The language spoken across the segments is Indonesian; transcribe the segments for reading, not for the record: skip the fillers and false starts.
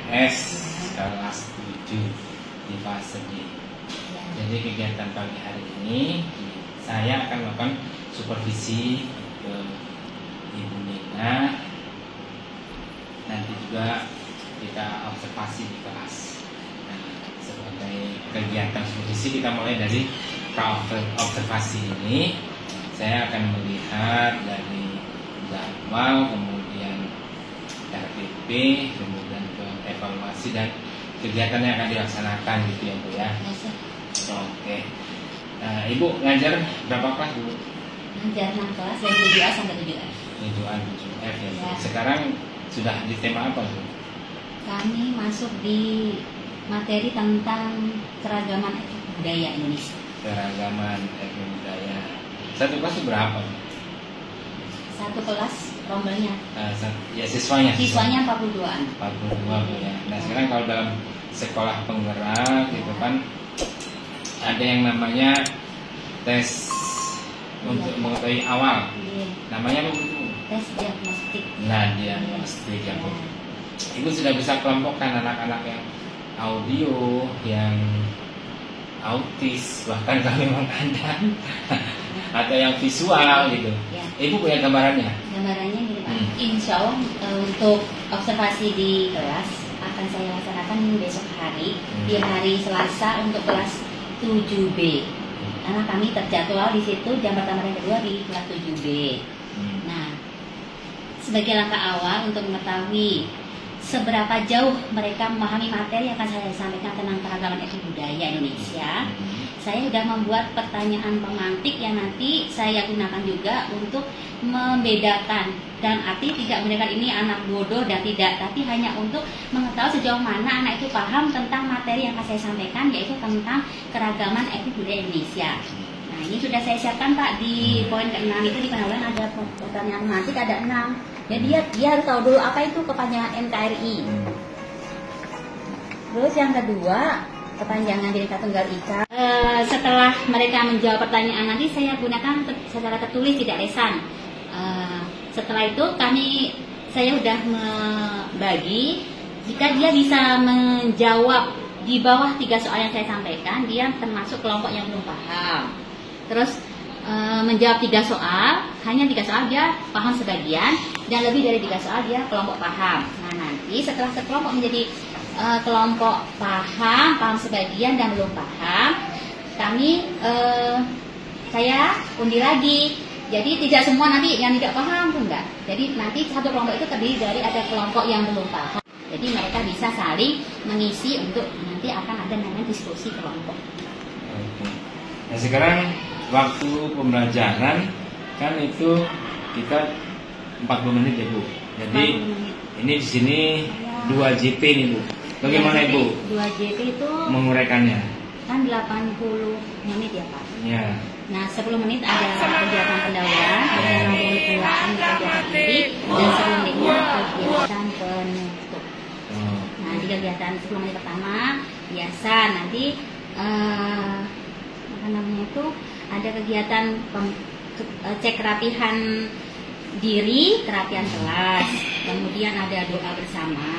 IPS kelas 7 di fase D. Jadi kegiatan pagi hari ini saya akan melakukan supervisi ke Ibu Nina. Nanti juga kita observasi di kelas. Nah, sebagai kegiatan supervisi kita mulai dari observasi ini. Saya akan melihat dari jadwal, kemudian RPP, kemudian ke evaluasi dan kegiatan yang akan dilaksanakan gitu ya Bu ya. Oke. Nah, Ibu ngajar berapa kelas Bu? Ngajar 6 kelas dari 7A sampai 7F. 7A 7F ya. Sekarang sudah di tema apa Bu? Kami masuk di materi tentang keragaman etnik budaya Indonesia. Keragaman etnik budaya. Satu kelas itu berapa? Satu kelas rombelnya. Ya siswanya. Siswanya 42-an. 42 Bu ya. Nah sekarang kalau dalam sekolah penggerak gitu kan ada yang namanya tes untuk mengetahui awal. Namanya apa Bu? Tes diagnostik. Nah diagnostik ya Bu. Ibu sudah bisa kelompokkan anak-anak yang audio, yang autis, bahkan kalau memang ada atau yang visual gitu. Ya. Ibu punya gambarannya? Gambarannya gini Pak. Insya Allah untuk observasi di kelas akan saya laksanakan besok hari di hari Selasa untuk kelas 7B. Karena kami terjadwal di situ jam pertama dan kedua di kelas 7B. Nah, sebagai langkah awal untuk mengetahui seberapa jauh mereka memahami materi yang akan saya sampaikan tentang keragaman etnik budaya Indonesia, saya sudah membuat pertanyaan pemantik yang nanti saya gunakan juga untuk membedakan, dan arti tidak membedakan ini anak bodoh dan tidak, tapi hanya untuk mengetahui sejauh mana anak itu paham tentang materi yang akan saya sampaikan, yaitu tentang keragaman etnik budaya Indonesia. Nah, ini sudah saya siapkan Pak di poin ke-6 itu di penawaran ada pertanyaan pemantik ada 6. Jadi dia harus tahu dulu apa itu kepanjangan NKRI. Terus yang kedua, kepanjangan Bhinneka Tunggal Ika. Setelah mereka menjawab pertanyaan nanti saya gunakan secara tertulis tidak lesan. Setelah itu saya sudah membagi, jika dia bisa menjawab di bawah 3 soal yang saya sampaikan, dia termasuk kelompok yang belum paham. Terus menjawab 3 soal, hanya 3 soal dia paham sebagian, dan lebih dari 3 soal dia kelompok paham. Nah nanti setelah sekelompok menjadi kelompok paham sebagian dan belum paham, saya undi lagi. Jadi tidak semua nanti yang tidak paham tuh enggak. Jadi nanti satu kelompok itu terdiri dari ada kelompok yang belum paham. Jadi mereka bisa saling mengisi untuk nanti akan ada namanya diskusi kelompok. Oke. Nah sekarang waktu pembelajaran kan itu kita 40 menit ya Bu. Jadi ini di sini 2 JP nih Bu. Bagaimana Ibu? 2 JP itu menguraikannya? Kan 80 menit ya Pak. Ya. Nah 10 menit ada kegiatan pendahuluan, kemudian ada kegiatan inti, dan 10 menitnya kegiatan penutup. Nah di kegiatan 10 menit pertama biasa nanti apa namanya itu ada kegiatan cek kerapihan diri, kerapihan kelas, kemudian ada doa bersama,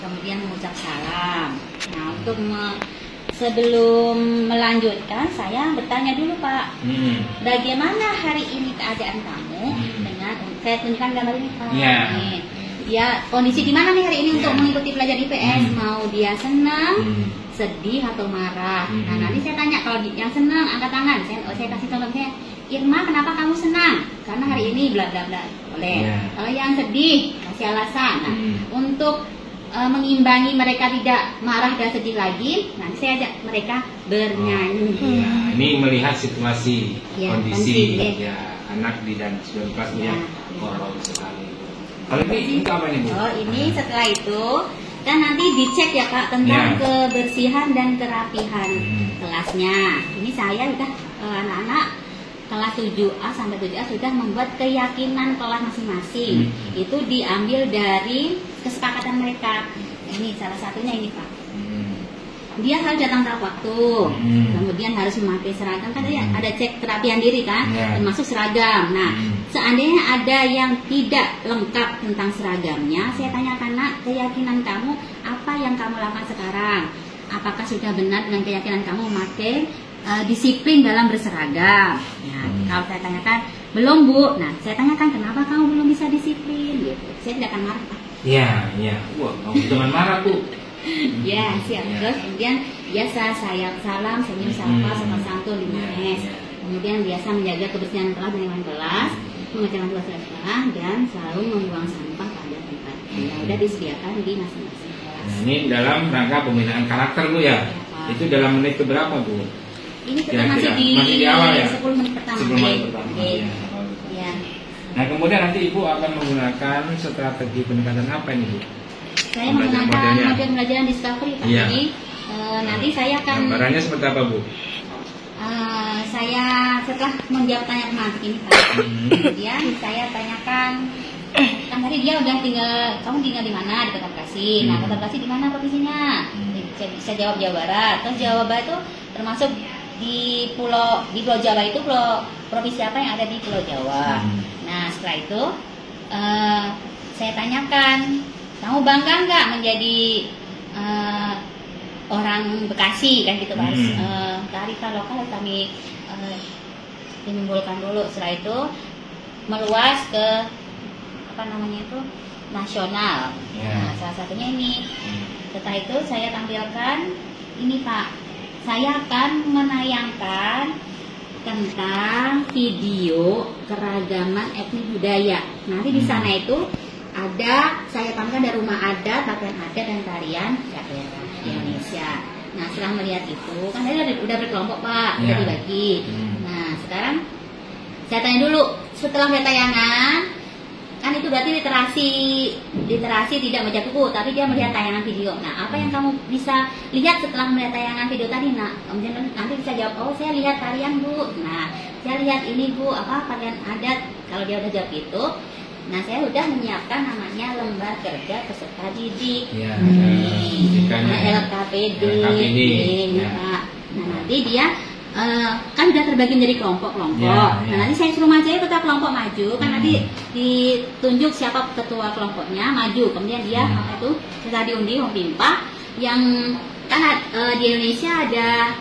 kemudian mengucap salam. Nah untuk sebelum melanjutkan saya bertanya dulu Pak, bagaimana hari ini keadaan kamu dengan saya tunjukkan gambar ini Pak. Ya kondisi di mana nih hari ini untuk mengikuti pelajaran IPS, mau dia senang, sedih atau marah. Nah nanti saya tanya, kalau yang senang angkat tangan, saya kasih contohnya, Irma kenapa kamu senang? Karena hari ini bla bla bla, boleh. Kalau yang sedih kasih alasan. Nah untuk mengimbangi mereka tidak marah dan sedih lagi, nanti saya ajak mereka bernyanyi. Ini melihat situasi, kondisi ya anak di dan 9 kelas yang koron sekali. Kalau ini apa nih Bu? Oh ini setelah itu kan nanti dicek ya Pak tentang kebersihan dan kerapihan kelasnya. Ini saya sudah anak-anak kelas 7A sampai 7A sudah membuat keyakinan kelas masing-masing. Itu diambil dari kesepakatan mereka. Ini salah satunya ini Pak. Dia harus datang tepat waktu, kemudian harus memakai seragam. Kan ada cek kerapihan diri kan, termasuk seragam. Nah, seandainya ada yang tidak lengkap tentang seragamnya, saya tanyakan, nak, keyakinan kamu apa apa yang kamu lakukan sekarang? Apakah sudah benar dengan keyakinan kamu memakai disiplin dalam berseragam? Ya, kalau saya tanyakan, belum Bu. Nah, saya tanyakan kenapa kamu belum bisa disiplin? Gitu. Saya tidak akan marah Pak. Iya, iya. Wah, kamu jangan marah Bu. Ya, siap. Terus kemudian biasa saya salam, senyum sapa, sopan santun 5S. Kemudian biasa menjaga kebersihan kelas dan lingkungan kelas, mengerjakan tugas sekolah, dan selalu membuang sampah pada tempatnya. Ya, udah disediakan di masing-masing kelas. Nah, ini dalam rangka pembinaan karakter Bu ya. Itu dalam menit keberapa Bu? Ini kita masih di awal ya? 10 menit pertama. 10 menit pertama. Ya. Ya. Nah, kemudian nanti Ibu akan menggunakan strategi pendekatan apa ini Bu? Saya menggunakan model pembelajaran discovery Pak. Iya. Jadi nanti saya akan gambarannya seperti apa Bu? Saya setelah menjawab tanya tematik ini Pak, kemudian saya tanyakan, kan tadi dia udah kamu tinggal di mana, di Kota Bekasi. Nah, Kota Bekasi di mana provinsinya? Saya jawab Jawa Barat. Terus Jawa Barat itu termasuk di Pulau Jawa itu provinsi apa yang ada di Pulau Jawa. Nah, setelah itu saya tanyakan, kamu bangga nggak menjadi orang Bekasi kan gitu Pak? Kearifan lokal kami timbulkan dulu. Setelah itu meluas ke nasional. Nah, salah satunya ini. Setelah itu saya tampilkan ini Pak. Saya akan menayangkan tentang video keragaman etnis budaya. Nanti di sana itu ada saya tampilkan dari rumah adat, pakaian adat dan tarian daerah Indonesia. Nah, setelah melihat itu kan tadi udah berkelompok Pak, udah dibagi. Nah, sekarang saya tanya dulu, setelah lihat tayangan kan itu berarti literasi tidak baca buku, tapi dia melihat tayangan video. Nah, apa yang kamu bisa lihat setelah melihat tayangan video tadi? Nah, kemudian nanti bisa jawab, oh saya lihat tarian Bu. Nah, saya lihat ini Bu, pakaian adat. Kalau dia udah jawab itu, nah saya udah menyiapkan namanya lembar kerja peserta didik. Ya, LKPD. Pak. Nah, nanti dia kan sudah terbagi menjadi kelompok-kelompok. Nah, nanti saya suruh maju ketua kelompok maju, kan nanti ditunjuk siapa ketua kelompoknya maju. Kemudian dia setelah diundi pimpah yang kan di Indonesia ada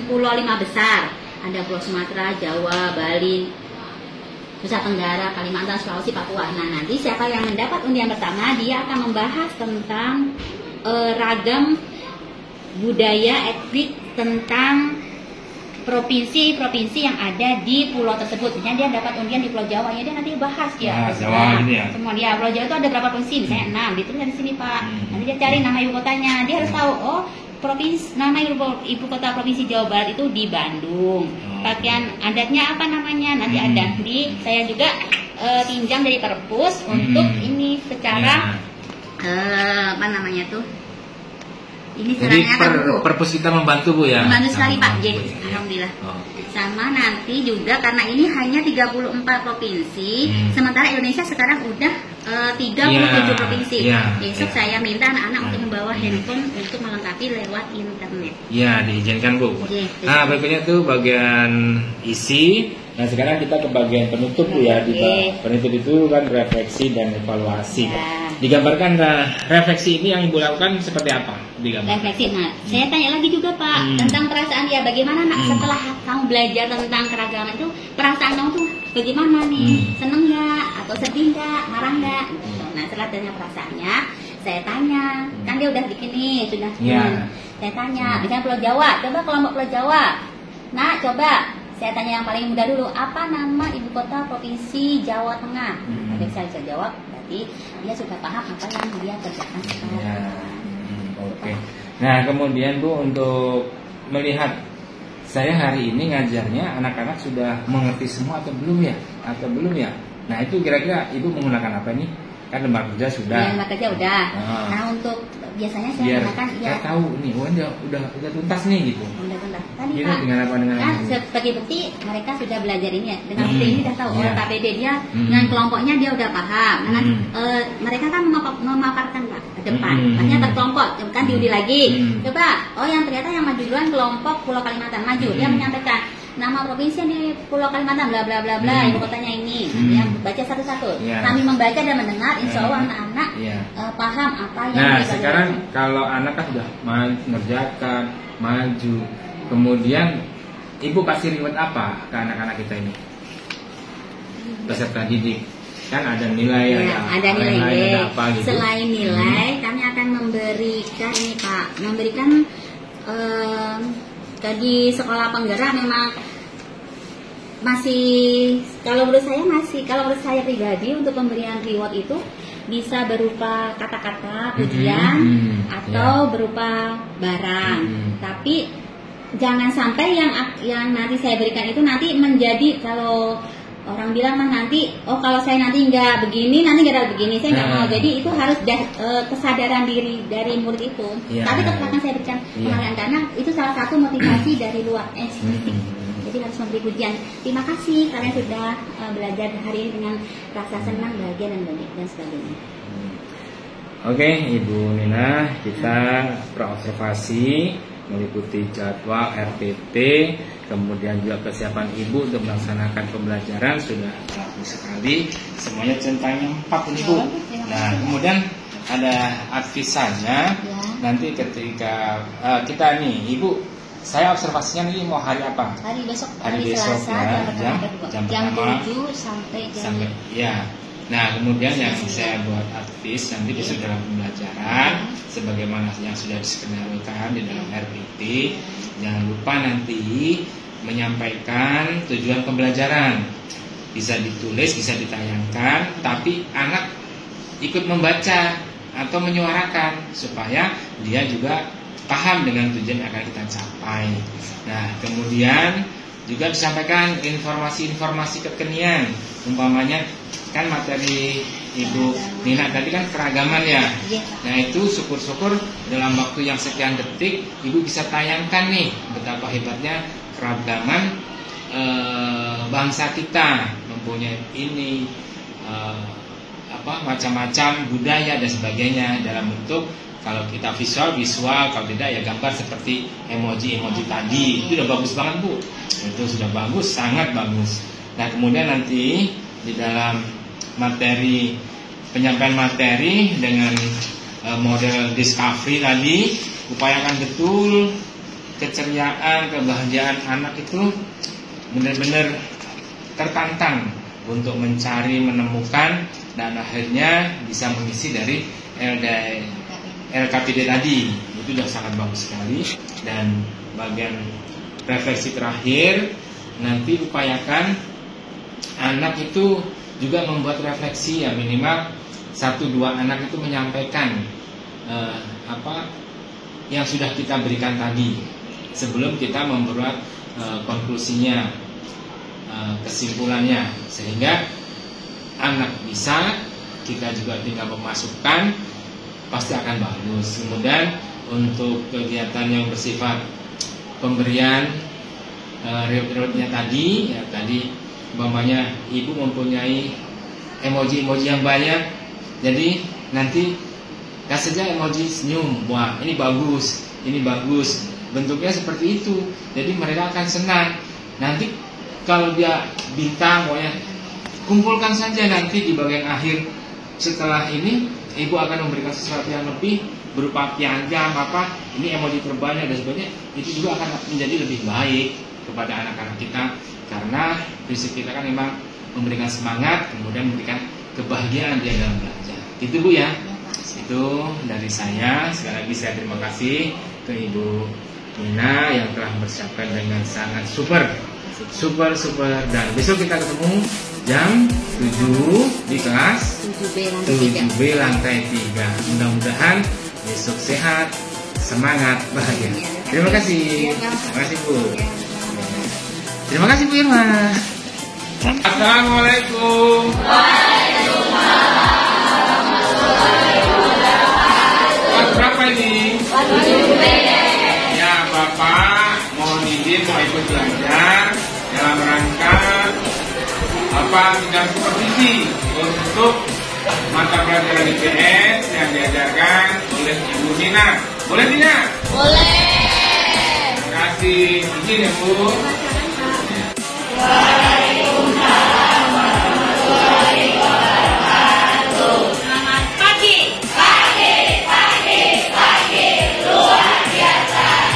pulau 5 besar. Ada Pulau Sumatera, Jawa, Bali, Nusa Tenggara, Kalimantan, Sulawesi, Papua. Nah, nanti siapa yang mendapat undian pertama, dia akan membahas tentang ragam budaya etnik tentang provinsi-provinsi yang ada di pulau tersebut. Misalnya dia dapat undian di Pulau Jawa, ya dia nanti bahas dia. Jawa ini ya. Semua dia Pulau Jawa itu ada berapa provinsi? Misalnya 6, ditulis di sini Pak. Nanti dia cari nama ibu kotanya. Dia harus tahu, nama ibu kota provinsi Jawa Barat itu di Bandung. Pakaian adatnya apa namanya? Nanti ada. Jadi saya juga pinjam dari perpus untuk ini secara ini caranya perpus kita membantu Bu ya. Membantu sekali Pak J. Alhamdulillah. Sama nanti juga karena ini hanya 34 provinsi, sementara Indonesia sekarang udah 37 provinsi. Besok saya minta anak-anak untuk membawa handphone untuk melengkapi lewat internet. Ya, diizinkan Bu. Nah, berikutnya tuh bagian isi. Nah, sekarang kita ke bagian penutup Bu ya. Di penutup itu kan refleksi dan evaluasi. Digambarkan refleksi ini yang Ibu lakukan seperti apa? Refleksi. Nah, saya tanya lagi juga Pak tentang perasaan dia. Bagaimana nak setelah kamu belajar tentang keragaman itu, perasaan kamu tuh bagaimana nih? Seneng nggak? Atau sedih nggak? Marah nggak? Nah, setelah tanya perasaannya, saya tanya. Kan dia udah bikin nih, sudah. Saya tanya, misalnya Pulau Jawa, coba kelompok Pulau Jawa. Nah, coba saya tanya yang paling mudah dulu, apa nama ibu kota provinsi Jawa Tengah? Nanti saya bisa jawab, berarti dia sudah paham apa yang dia kerjakan sekarang. Oke. Nah, kemudian Bu, untuk melihat saya hari ini ngajarnya anak-anak sudah mengerti semua atau belum ya? Nah, itu kira-kira Ibu menggunakan apa nih? Kan lembar kerja sudah. Lembar kerja udah. Nah, untuk biasanya saya menggunakan saya tahu nih, udah tuntas nih gitu. Udah tuntas. Tadi Pak. Dengan apa? Kan sebagai bukti mereka sudah belajar ini ya. Dengan bukti ini udah tahu KPD dia dengan kelompoknya dia udah paham. Nah, mereka kan memaparkan Pak ke depan. Makanya berkelompok, kan diundi lagi. Coba, yang ternyata yang maju duluan kelompok Pulau Kalimantan maju. Dia menyampaikan, nama provinsi ini Pulau Kalimantan bla bla bla bla, ibu kotanya ini. Yang baca satu-satu. Ya. Kami membaca dan mendengar, insya Allah anak-anak paham apa yang Nah, kita sekarang baca. kalau anak kan sudah mengerjakan, maju, kemudian ibu kasih reward apa ke anak-anak kita ini? Peserta didik. Kan ada nilai, ada nilai. ada apa gitu. Selain nilai, kami akan memberikan ini Pak, di sekolah penggerak memang masih, kalau menurut saya pribadi untuk pemberian reward itu bisa berupa kata-kata pujian atau berupa barang. Tapi jangan sampai yang nanti saya berikan itu nanti menjadi, kalau orang bilang mah nanti, kalau saya nanti nggak begini, nanti nggak ada begini, saya nggak mau. Jadi itu harus kesadaran diri dari murid itu. Tapi tetap akan saya berikan penghargaan karena itu salah satu motivasi dari luar institusi. Jadi harus memberi pujian. Terima kasih kalian sudah belajar hari ini dengan rasa senang, bahagia dan sebagainya. Oke, Ibu Nina, kita praobservasi meliputi jadwal RPT, kemudian juga kesiapan ibu untuk melaksanakan pembelajaran sudah bagus sekali. Semuanya centangnya 4 ini Bu. Nah, kemudian ada advis saja. Nanti ketika kita nih, Ibu, saya observasinya nih mau hari apa? Hari besok, hari besok Selasa, ya, jam 7 sampai jam. Ya. Nah, kemudian yang saya buat advis nanti besok dalam pembelajaran sebagaimana yang sudah diskenario di dalam RPT, jangan lupa nanti menyampaikan tujuan pembelajaran. Bisa ditulis, bisa ditayangkan, tapi anak ikut membaca atau menyuarakan supaya dia juga paham dengan tujuan yang akan kita capai. Nah, kemudian juga disampaikan informasi-informasi kekinian, umpamanya kan materi Ibu Nina tadi kan keragaman ya. Nah, itu syukur-syukur dalam waktu yang sekian detik Ibu bisa tayangkan nih betapa hebatnya keragaman bangsa kita, mempunyai ini macam-macam budaya dan sebagainya dalam bentuk, kalau kita visual, kalau tidak ya gambar seperti emoji tadi. Itu udah bagus banget Bu. Itu sudah bagus, sangat bagus. Nah, kemudian nanti di dalam materi, penyampaian materi dengan model discovery tadi, upayakan betul keceriaan, kebahagiaan anak itu benar-benar tertantang untuk mencari, menemukan, dan akhirnya bisa mengisi dari LKPD tadi. Itu sudah sangat bagus sekali. Dan bagian refleksi terakhir, nanti upayakan anak itu juga membuat refleksi, ya minimal 1-2 anak itu menyampaikan yang sudah kita berikan tadi sebelum kita membuat konklusinya, kesimpulannya, sehingga anak bisa, kita juga tinggal memasukkan, pasti akan bagus. Kemudian untuk kegiatan yang bersifat pemberian reward-nya tadi, ya tadi umpamanya ibu mempunyai emoji yang banyak, jadi nanti kasih saja emoji senyum, wah ini bagus, bentuknya seperti itu, jadi mereka akan senang. Nanti kalau dia bintang, pokoknya kumpulkan saja, nanti di bagian akhir setelah ini ibu akan memberikan sesuatu yang lebih berupa piagam ini emoji terbanyak dan sebagainya. Itu juga akan menjadi lebih baik kepada anak-anak kita, karena prinsip kita kan memang memberikan semangat, kemudian memberikan kebahagiaan dia dalam belajar. Itu Bu ya. Itu dari saya. Sekali lagi saya terima kasih ke Ibu Nina yang telah mempersiapkan dengan sangat super. Dan besok kita ketemu jam 7 di kelas 7B lantai 3. Mudah-mudahan besok sehat, semangat, bahagia. Terima kasih. Terima kasih Bu. Terima kasih Bu Irma. Assalamualaikum. Kelas berapa ini? Ya Bapak, mohon izin mau ikut belajar dalam rangka bidang supervisi untuk mata pelajaran IPS yang diajarkan oleh Ibu Nina. Boleh tidak? Boleh. Terima kasih. Izin ya Bu. Selamat pagi.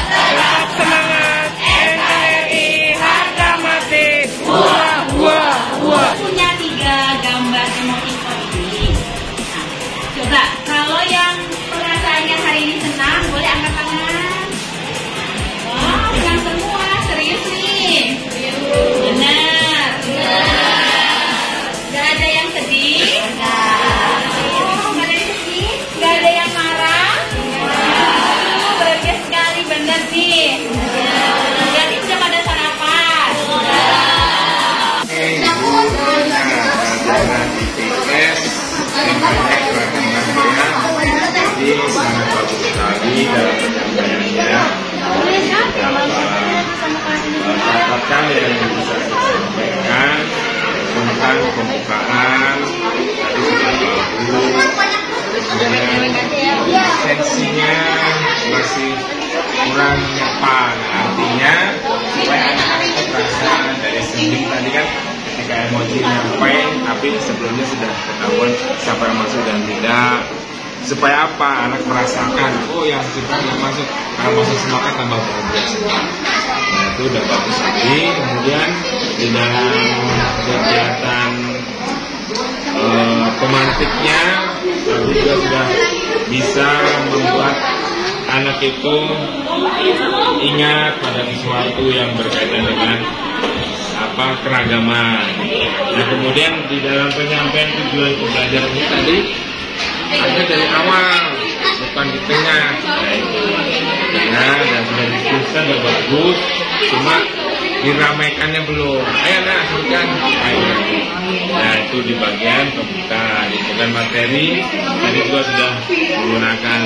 Tetap semangat NKRI harga mati. Wah, wah, wah. Punya 3 gambar emoji seperti ini. Nah, coba kalau yang perasaannya hari ini senang, boleh angkat tangan. Wow, senang semua, serius nih. Benar. Gak ada yang sedih. Oh, gak ada yang sedih. Gak ada yang marah. Oh, bahagia sekali, benar nih. Jadi sudah pada sarapan. Karena IPS yang banyak gerakan-gerakannya, jadi sangat bagus sekali dalam penyampaiannya. Catatan yang bisa saya sampaikan tentang pembukaan tadi sudah bagus, kemudian sensinya masih kurang nyapa. Nah, artinya supaya anak-anak itu terasa dari segi tadi kan ketika emoji nyampe, tapi sebelumnya sudah ketahuan siapa yang masuk dan tidak. Supaya apa? Anak merasakan, oh yang sudah yang masuk, kalau masuk semangat tambah bahagia. Nah itu udah bagus sekali. Kemudian di dalam kegiatan pemantiknya juga sudah bisa membuat anak itu ingat pada sesuatu yang berkaitan dengan keragaman. Nah kemudian di dalam penyampaian tujuan pembelajaran ini tadi ada dari awal, bukan di tengah. Nah itu tengah dan sudah diskusikan sudah bagus, cuma diramaikannya belum. Ayo nah, sebutkan. Nah itu di bagian pembuka, itu kan materi. Tadi juga sudah menggunakan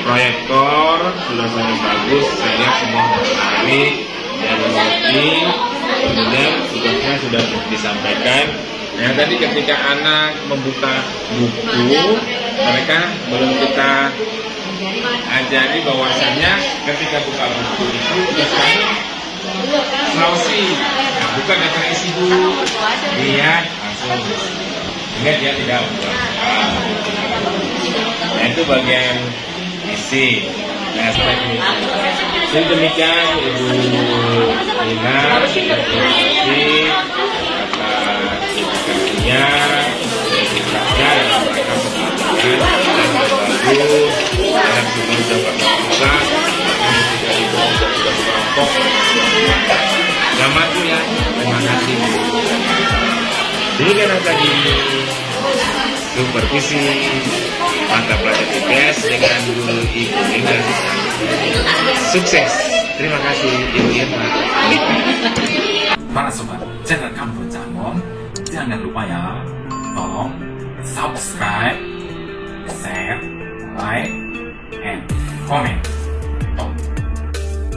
proyektor, sudah sangat bagus. Saya lihat semua menarik dan mengerti. Kemudian tugasnya sudah disampaikan. Nah tadi ketika anak membuka buku, mereka belum kita ajari bahwasannya ketika buka buku itu biasanya Sulawesi. Nah, bukan akan isi buku, lihat langsung. Sehingga dia tidak buka. Nah itu bagian isi. Nah setelah ini. Jadi demikian Ibu Lina, terima kasih efikasnya dalam rangka pembelajaran dan bagus dan sudah berbuka ketika itu sudah kelompok zaman itu ya. Terima kasih. Jadi karena tadi supervisi mata pelajaran IPS dengan guru Ibu Lina. Sukses. Terima kasih Ibu Irma. Para sobat, channel Kampung Jamon, jangan lupa ya, tolong subscribe, share, like, and comment.